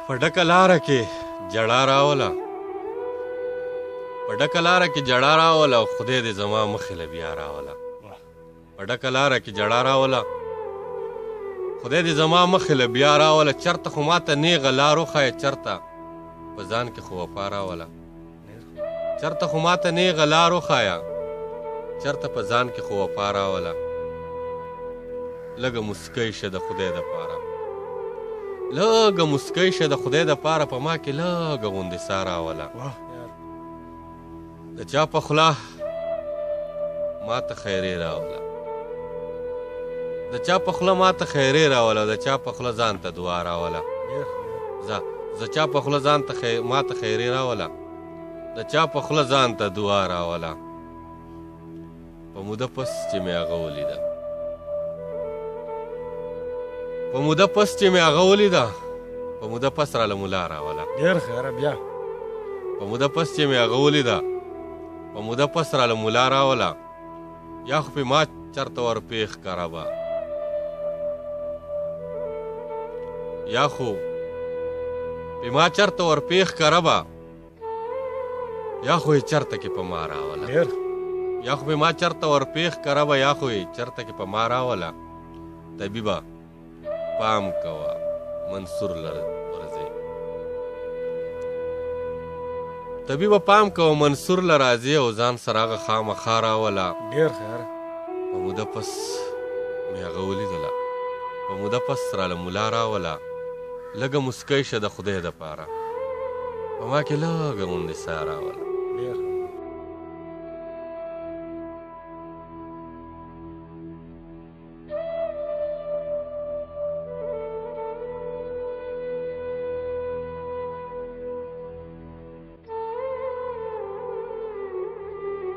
په ډکه لاره کې جړا راوله په ډکه لاره کې جړا راوله او خدای دې زما مخې له بیا راوله په ډکه لاره کې جړا راوله خدای دې زما مخې له بیا راوله چرته خو ماته نیغه لار وښایه چرته په ځان کې خو وفا راوله چرته خو ماته نیغه لار وښایه چرته په ځان کې خو وفا راوله لږه مسکی شه د خدای دپاره لږه مسکی شه د خدای دپاره په ما کې لږه غوندې سا راوله د چا په خوله ما ته خیرې راوله د چا په خوله ما ته خیرې راوله د چا په خوله ځان ته دعا راوله زه چا په خوله ځان ته ما ته خیرې راوله د چا په خوله ځان ته دعا راوله په موده پس چې مې هغه ولیده په موده پس چې مې هغه ولیده په موده پس راله ملا راوله ډېر خیره بیا په موده پس چې مې هغه ولیده په موده پس راله ملا راوله یا خو پې ما چرته ورپېښ کره به یا خو پې ما چرته ورپېښ کره به یا خو یې چرته کې په ما راوله یا خو پې ما چرته ورپېښ کره به یا خو یې چرته کې په ما راوله طبیبه پام کوه منصور لرځې طبیبه پام کوه منصور له راځې او ځان سره هغه خامخا راوله ډېر خیره په موده پس مې هغه ولیدله په موده پس راله ملا راوله لږه مسکی شه د خدای دپاره په ما کې لږه غوندې سا راوله